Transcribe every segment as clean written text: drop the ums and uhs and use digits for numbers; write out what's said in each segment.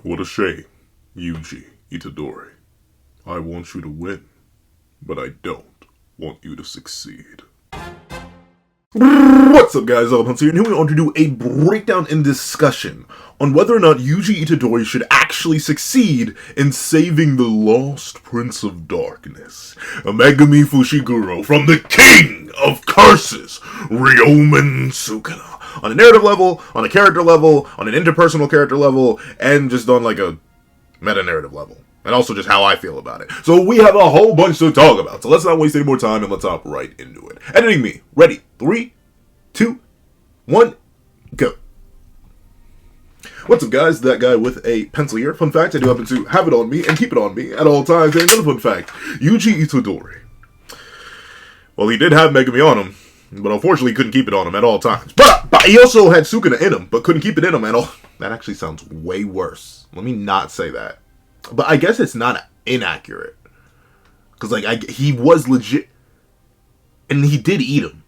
What a shame, Yuji Itadori. I want you to win, but I don't want you to succeed. What's up, guys? Hunter here, and here we are to do a breakdown and discussion on whether or not Yuji Itadori should actually succeed in saving the lost Prince of Darkness, Megumi Fushiguro, from the King of Curses, Ryomen Sukuna. On a narrative level, on a character level, on an interpersonal character level, and just on like a meta-narrative level. And also just how I feel about it. So we have a whole bunch to talk about. So let's not waste any more time and let's hop right into it. Editing me. Ready. 3, 2, 1, go. What's up, guys? That guy with a pencil here. Fun fact, I do happen to have it on me and keep it on me at all times. And another fun fact, Yuji Itadori. Well, he did have Megumi on him, but unfortunately couldn't keep it on him at all times. But he also had Sukuna in him, but couldn't keep it in him at all. That actually sounds way worse. Let me not say that. But I guess it's not inaccurate. Because, he was legit. And he did eat him.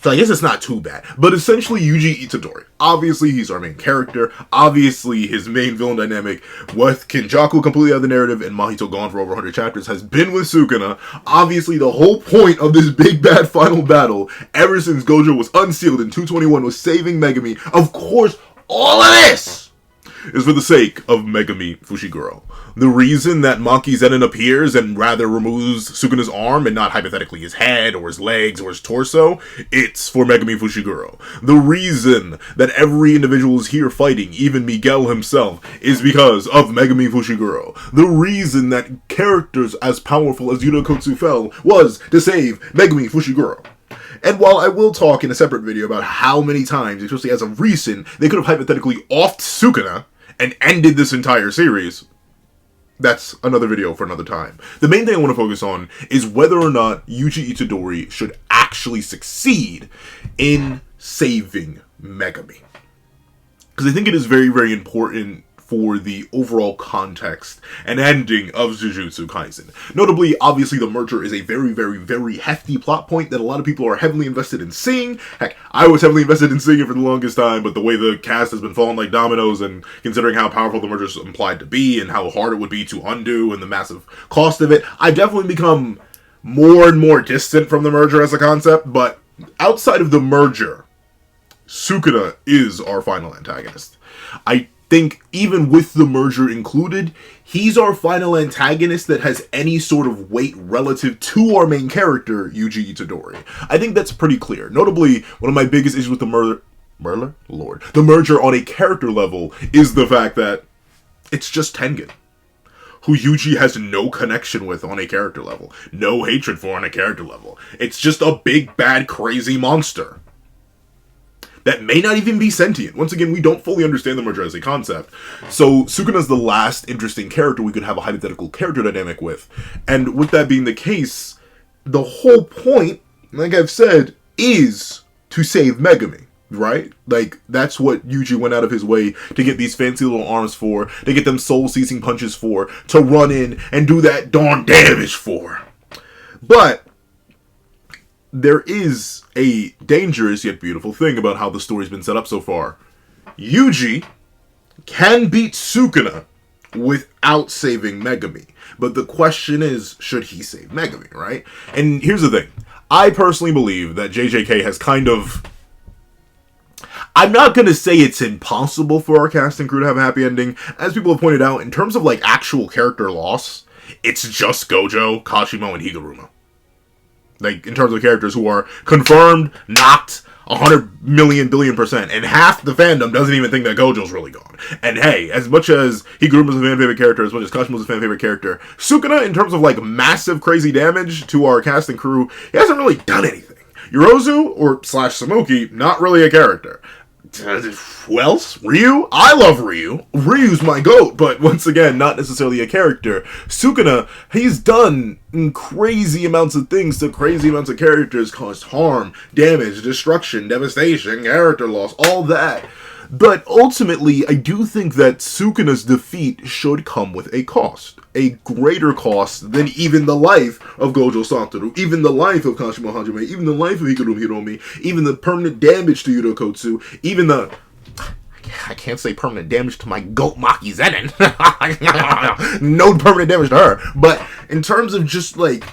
So I guess it's not too bad. But essentially, Yuji Itadori. Obviously, he's our main character. Obviously, his main villain dynamic with Kinjaku completely out of the narrative and Mahito gone for over 100 chapters has been with Sukuna. Obviously, the whole point of this big bad final battle, ever since Gojo was unsealed in 221, was saving Megumi. Of course, all of this is for the sake of Megumi Fushiguro. The reason that Maki Zenin appears and rather removes Sukuna's arm and not hypothetically his head or his legs or his torso, it's for Megumi Fushiguro. The reason that every individual is here fighting, even Miguel himself, is because of Megumi Fushiguro. The reason that characters as powerful as Yudokotsu fell was to save Megumi Fushiguro. And while I will talk in a separate video about how many times, especially as of recent, they could have hypothetically offed Sukuna and ended this entire series, that's another video for another time. The main thing I want to focus on is whether or not Yuji Itadori should actually succeed in saving Megumi. Because I think it is very, very important for the overall context and ending of Jujutsu Kaisen. Notably, obviously, the merger is a very, very, very hefty plot point that a lot of people are heavily invested in seeing. Heck, I was heavily invested in seeing it for the longest time, but the way the cast has been falling like dominoes, and considering how powerful the merger is implied to be, and how hard it would be to undo, and the massive cost of it, I've definitely become more and more distant from the merger as a concept, but outside of the merger, Sukuna is our final antagonist. I think even with the merger included, he's our final antagonist that has any sort of weight relative to our main character, Yuji Itadori. I think that's pretty clear. Notably, one of my biggest issues with the the merger on a character level is the fact that it's just Tengen, who Yuji has no connection with on a character level, no hatred for on a character level. It's just a big, bad, crazy monster that may not even be sentient. Once again, we don't fully understand the merger as a concept. So Sukuna's the last interesting character we could have a hypothetical character dynamic with. And with that being the case, the whole point, like I've said, is to save Megumi, right? Like, that's what Yuji went out of his way to get these fancy little arms for, to get them soul-seizing punches for, to run in and do that darn damage for. But there is a dangerous yet beautiful thing about how the story's been set up so far. Yuji can beat Sukuna without saving Megumi. But the question is, should he save Megumi, right? And here's the thing. I personally believe that JJK has kind of... I'm not going to say it's impossible for our cast and crew to have a happy ending. As people have pointed out, in terms of actual character loss, it's just Gojo, Kashimo, and Higuruma. In terms of characters who are confirmed, knocked 100 million billion%, and half the fandom doesn't even think that Gojo's really gone. And hey, as much as Higuruma's a fan favorite character, as much as Kashima's a fan favorite character, Sukuna, in terms of massive crazy damage to our cast and crew, he hasn't really done anything. Yorozu, or / Samuki, not really a character. Who else? Ryu? I love Ryu. Ryu's my goat, but once again, not necessarily a character. Sukuna, he's done crazy amounts of things to crazy amounts of characters, caused harm, damage, destruction, devastation, character loss, all that. But ultimately, I do think that Sukuna's defeat should come with a cost. A greater cost than even the life of Gojo Satoru, even the life of Kashima Hajime, even the life of Hikaru Hiromi, even the permanent damage to Yudokotsu, even the... I I can't say permanent damage to my goat Maki Zenin. No permanent damage to her. But in terms of just, like,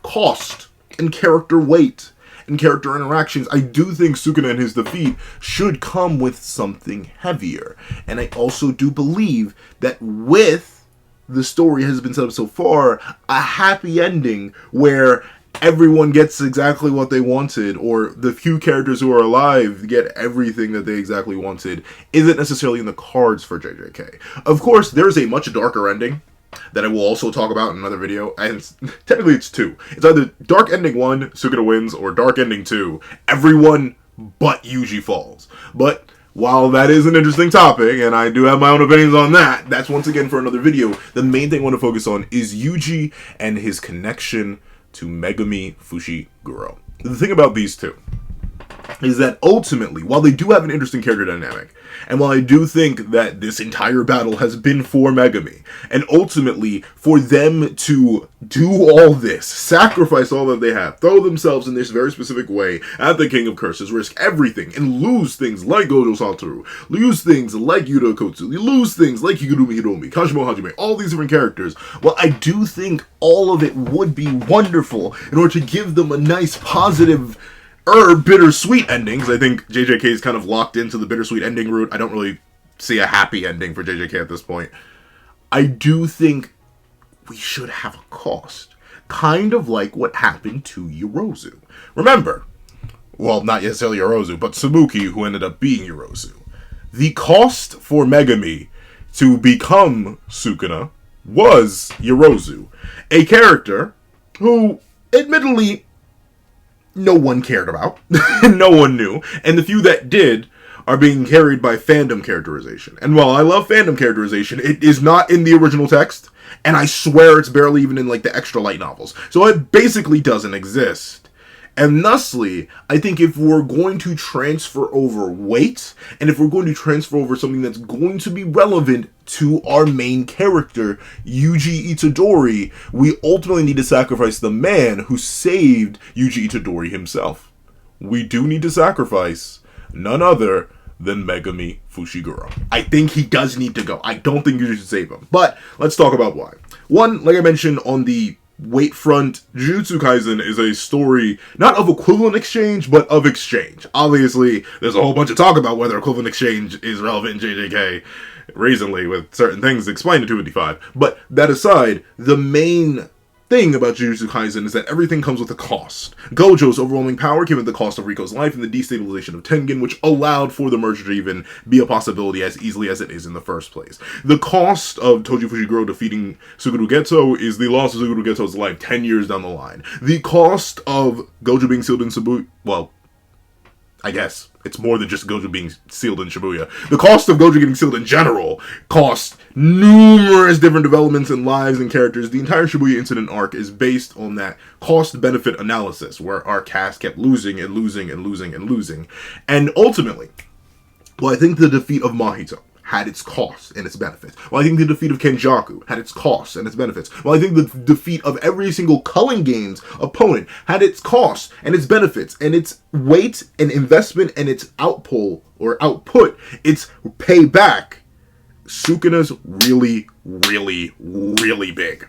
cost and character weight and character interactions, I do think Sukuna and his defeat should come with something heavier. And I also do believe that with the story has been set up so far, a happy ending where everyone gets exactly what they wanted, or the few characters who are alive get everything that they exactly wanted, isn't necessarily in the cards for JJK. Of course, there's a much darker ending that I will also talk about in another video, and technically it's two. It's either Dark Ending 1, Sukuna wins, or Dark Ending 2, everyone but Yuji falls. But while that is an interesting topic, and I do have my own opinions on that, that's once again for another video. The main thing I want to focus on is Yuji and his connection to Megumi Fushiguro. The thing about these two is that ultimately, while they do have an interesting character dynamic, and while I do think that this entire battle has been for Megumi, and ultimately for them to do all this, sacrifice all that they have, throw themselves in this very specific way at the King of Curses, risk everything, and lose things like Gojo Satoru, lose things like Yuta Kotsu, lose things like Higurumi Hiromi, Kashimo Hajime, all these different characters, well, I do think all of it would be wonderful in order to give them a nice, positive, bittersweet endings. I think JJK is kind of locked into the bittersweet ending route. I don't really see a happy ending for JJK at this point. I do think we should have a cost. Kind of like what happened to Yorozu. Remember, well, not necessarily Yorozu, but Sabuki, who ended up being Yorozu. The cost for Megumi to become Sukuna was Yorozu. A character who, admittedly, no one cared about. No one knew. And the few that did are being carried by fandom characterization. And while I love fandom characterization, it is not in the original text. And I swear it's barely even in, like, the extra light novels. So it basically doesn't exist. And thusly, I think if we're going to transfer over weight, and if we're going to transfer over something that's going to be relevant to our main character, Yuji Itadori, we ultimately need to sacrifice the man who saved Yuji Itadori himself. We do need to sacrifice none other than Megumi Fushiguro. I think he does need to go. I don't think Yuji should save him. But let's talk about why. One, like I mentioned on the weight front, Jujutsu Kaisen is a story not of equivalent exchange, but of exchange. Obviously, there's a whole bunch of talk about whether equivalent exchange is relevant in JJK recently with certain things explained in 255. But that aside, the main thing about Jujutsu Kaisen is that everything comes with a cost. Gojo's overwhelming power came at the cost of Riko's life and the destabilization of Tengen, which allowed for the merger to even be a possibility as easily as it is in the first place. The cost of Toji Fushiguro defeating Suguru Geto is the loss of Suguru Geto's life 10 years down the line. The cost of Gojo being sealed in Shibuya, well, I guess it's more than just Gojo being sealed in Shibuya. The cost of Gojo getting sealed in general cost numerous different developments in lives and characters. The entire Shibuya incident arc is based on that cost-benefit analysis, where our cast kept losing and losing and losing and losing. And ultimately, well, I think the defeat of Mahito had its costs and its benefits. Well, I think the defeat of Kenjaku had its costs and its benefits. Well, I think the defeat of every single Culling Games opponent had its costs and its benefits, and its weight and investment and its outpull or output, its payback. Sukuna's really, really, really big.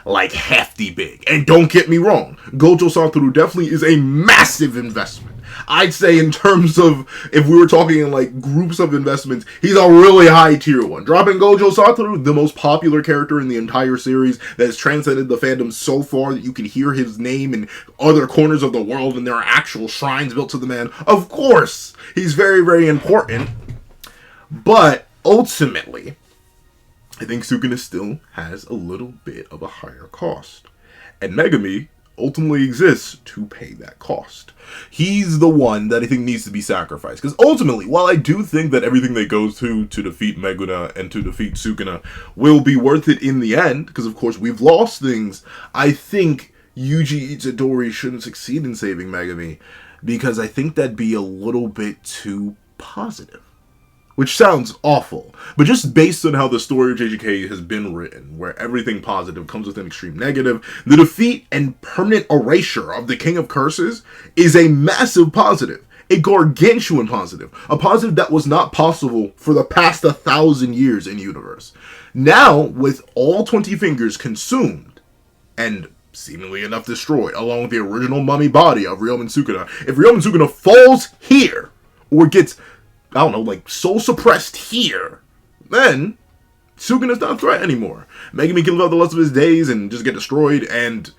Like, hefty big. And don't get me wrong, Gojo Satoru definitely is a massive investment. I'd say in terms of, if we were talking in like groups of investments, he's a really high tier one. Dropping Gojo Satoru, the most popular character in the entire series that has transcended the fandom so far that you can hear his name in other corners of the world and there are actual shrines built to the man. Of course, he's very, very important. But ultimately, I think Sukuna still has a little bit of a higher cost. And Megumi ultimately exists to pay that cost. He's the one that I think needs to be sacrificed. Because ultimately, while I do think that everything they go to defeat Meguna and to defeat Sukuna will be worth it in the end, because of course we've lost things, I think Yuji Itadori shouldn't succeed in saving Megumi, because I think that'd be a little bit too positive. Which sounds awful, but just based on how the story of JJK has been written, where everything positive comes with an extreme negative, the defeat and permanent erasure of the King of Curses is a massive positive. A gargantuan positive. A positive that was not possible for the past 1,000 years in universe. Now, with all 20 fingers consumed, and seemingly enough destroyed, along with the original mummy body of Ryomen Sukuna, if Ryomen Sukuna falls here, or gets, I don't know, like, soul suppressed here, then Sukuna's not a threat anymore. Megumi can live out the rest of his days and just get destroyed, and,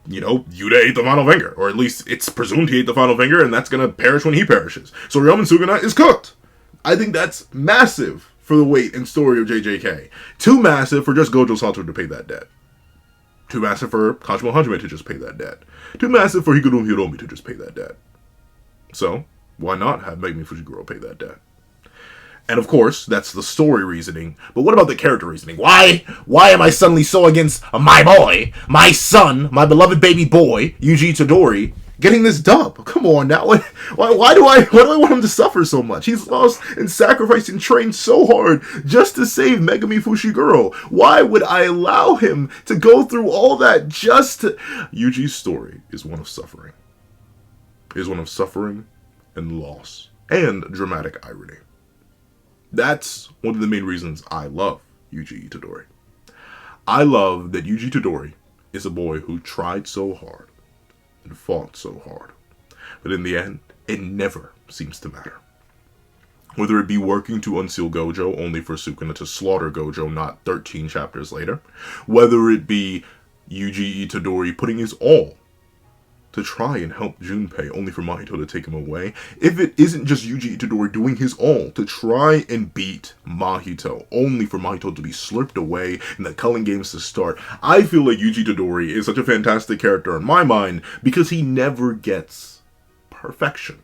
you know, Yuta ate the final finger. Or at least it's presumed he ate the final finger, and that's gonna perish when he perishes. So Ryomen Sukuna is cooked. I think that's massive for the weight and story of JJK. Too massive for just Gojo Satoru to pay that debt. Too massive for Kashimo Hajime to just pay that debt. Too massive for Higuro Hiromi to just pay that debt. So, why not have Megumi Fushiguro pay that debt? And of course, that's the story reasoning. But what about the character reasoning? Why am I suddenly so against my boy, my son, my beloved baby boy, Yuji Itadori, getting this dub? Come on now. Why do I want him to suffer so much? He's lost and sacrificed and trained so hard just to save Megumi Fushiguro. Why would I allow him to go through all that just to... Yuji's story is one of suffering. Is one of suffering and loss and dramatic irony. That's one of the main reasons I love Yuji Itadori. I love that Yuji Itadori is a boy who tried so hard and fought so hard. But in the end, it never seems to matter. Whether it be working to unseal Gojo only for Sukuna to slaughter Gojo not 13 chapters later. Whether it be Yuji Itadori putting his all to try and help Junpei, only for Mahito to take him away. If it isn't just Yuji Itadori doing his all to try and beat Mahito, only for Mahito to be slurped away and the Culling Games to start, I feel like Yuji Itadori is such a fantastic character in my mind because he never gets perfection.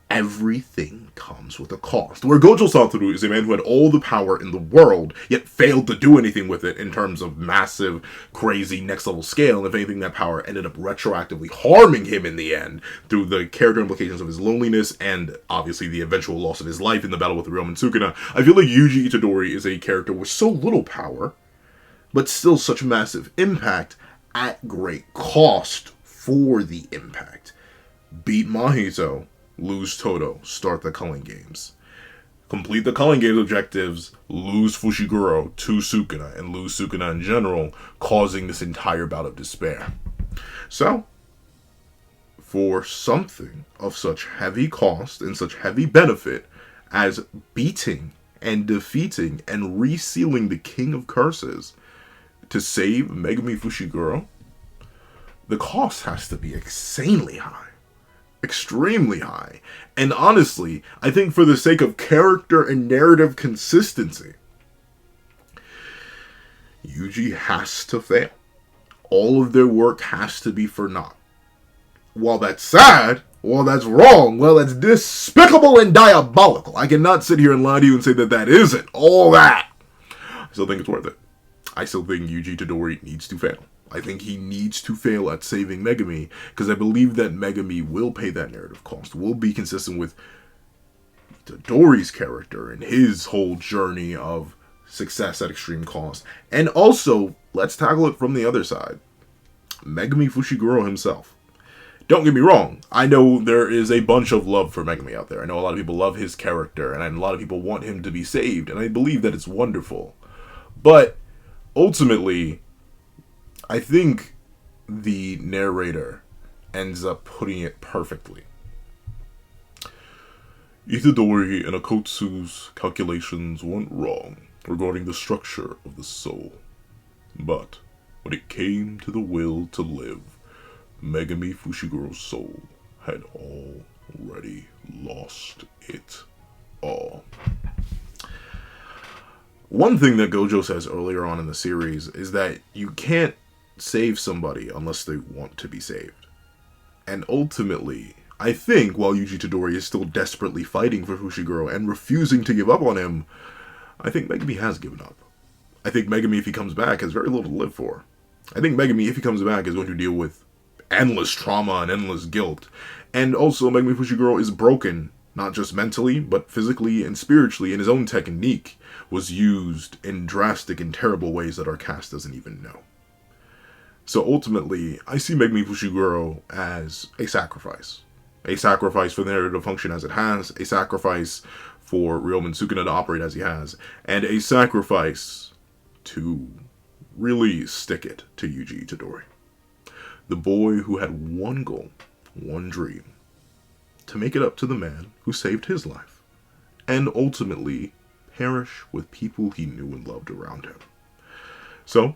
Everything comes with a cost. Where Gojo Satoru is a man who had all the power in the world, yet failed to do anything with it in terms of massive, crazy, next-level scale, and if anything, that power ended up retroactively harming him in the end through the character implications of his loneliness and, obviously, the eventual loss of his life in the battle with Ryomen Sukuna. I feel like Yuji Itadori is a character with so little power, but still such massive impact at great cost for the impact. Beat Mahito, lose Todo, start the Culling Games. Complete the Culling Games objectives, lose Fushiguro to Sukuna, and lose Sukuna in general, causing this entire bout of despair. So, for something of such heavy cost and such heavy benefit as beating and defeating and resealing the King of Curses to save Megumi Fushiguro, the cost has to be insanely high. Extremely high. And honestly, I think for the sake of character and narrative consistency, Yuji has to fail. All of their work has to be for naught. While that's sad, while that's wrong, well, that's despicable and diabolical. I cannot sit here and lie to you and say that that isn't all that. I still think it's worth it. I still think Yuji Itadori needs to fail. I think he needs to fail at saving Megumi, because I believe that Megumi will pay that narrative cost, will be consistent with Itadori's character and his whole journey of success at extreme cost. And also, let's tackle it from the other side. Megumi Fushiguro himself. Don't get me wrong, I know there is a bunch of love for Megumi out there. I know a lot of people love his character, and a lot of people want him to be saved, and I believe that it's wonderful. But, ultimately, I think the narrator ends up putting it perfectly. Itadori and Akotsu's calculations went wrong regarding the structure of the soul. But when it came to the will to live, Megumi Fushiguro's soul had already lost it all. One thing that Gojo says earlier on in the series is that you can't save somebody unless they want to be saved. And ultimately, I think while Yuji Itadori is still desperately fighting for Fushiguro and refusing to give up on him, I think Megumi has given up. I think Megumi, if he comes back, has very little to live for. I think Megumi, if he comes back, is going to deal with endless trauma and endless guilt. And also, Megumi Fushiguro is broken, not just mentally, but physically and spiritually, and his own technique was used in drastic and terrible ways that our cast doesn't even know. So ultimately, I see Megumi Fushiguro as a sacrifice. A sacrifice for the narrative to function as it has, a sacrifice for Ryomen Sukuna to operate as he has, and a sacrifice to really stick it to Yuji Itadori. The boy who had one goal, one dream, to make it up to the man who saved his life, and ultimately perish with people he knew and loved around him. So,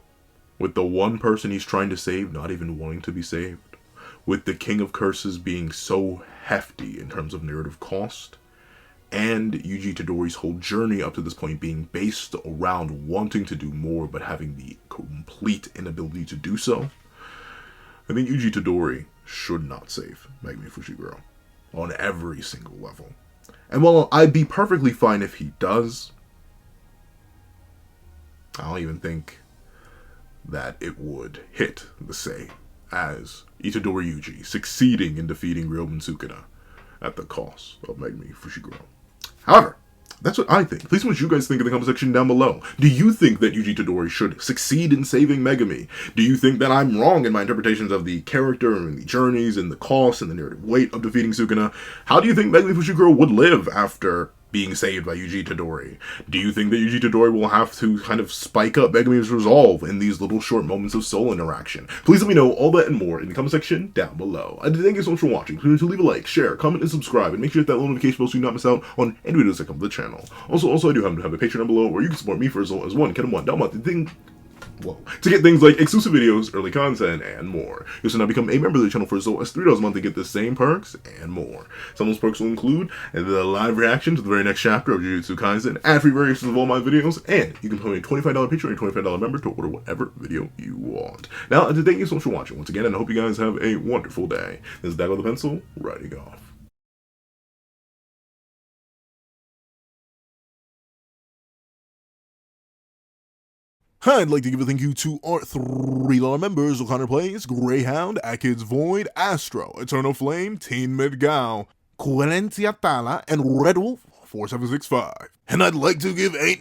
with the one person he's trying to save not even wanting to be saved, with the King of Curses being so hefty in terms of narrative cost, and Yuji Itadori's whole journey up to this point being based around wanting to do more but having the complete inability to do so, I think Yuji Itadori should not save Megumi Fushiguro on every single level. And while I'd be perfectly fine if he does, I don't even think that it would hit the same as Itadori Yuji succeeding in defeating Ryomen Sukuna at the cost of Megumi Fushiguro. However, that's what I think. Please, what you guys think in the comment section down below. Do you think that Yuji Itadori should succeed in saving Megumi? Do you think that I'm wrong in my interpretations of the character and the journeys and the cost and the narrative weight of defeating Sukuna? How do you think Megumi Fushiguro would live after being saved by Yuji Itadori? Do you think that Yuji Itadori will have to kind of spike up Megumi's resolve in these little short moments of soul interaction? Please let me know all that and more in the comment section down below. I thank you so much for watching. Please leave a like, share, comment, and subscribe, and make sure to hit that little notification bell so you do not miss out on any videos that come to the channel. Also, I do happen to have a Patreon down below where you can support me for as low as $1 to get things like exclusive videos, early content, and more. You can now become a member of the channel for as low as $3 a month to get the same perks and more. Some of those perks will include the live reaction to the very next chapter of Jujutsu Kaisen, ad-free variations of all my videos, and you can become a $25 Patreon or $25 member to order whatever video you want. Now, thank you so much for watching once again, and I hope you guys have a wonderful day. This is Dago the Pencil, writing off. I'd like to give a thank you to our $3 members: O'Connor Plays, Greyhound, Akids Void, Astro, Eternal Flame, Teen Midgao, Querencia Tala, and Red Wolf 4765. And I'd like to give a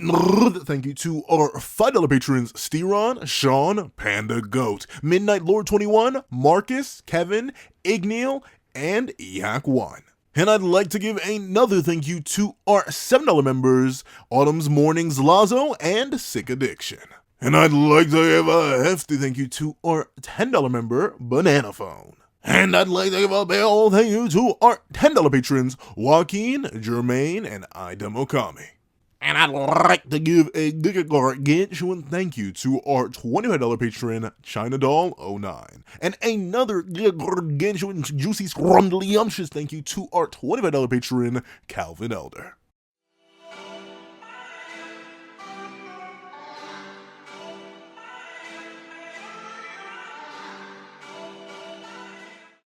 thank you to our $5 patrons: Steron, Sean, Panda Goat, Midnight Lord 21, Marcus, Kevin, Igneal, and Ehac1. And I'd like to give another thank you to our $7 members: Autumn's Mornings Lazo and Sick Addiction. And I'd like to give a hefty thank you to our $10 member, Banana Phone. And I'd like to give a big old thank you to our $10 patrons, Joaquin, Jermaine, and Ida Okami. And I'd like to give a gargantuan thank you to our $25 patron, China Doll 09. And another gargantuan, juicy, scrumdiddlyumptious thank you to our $25 patron, Calvin Elder.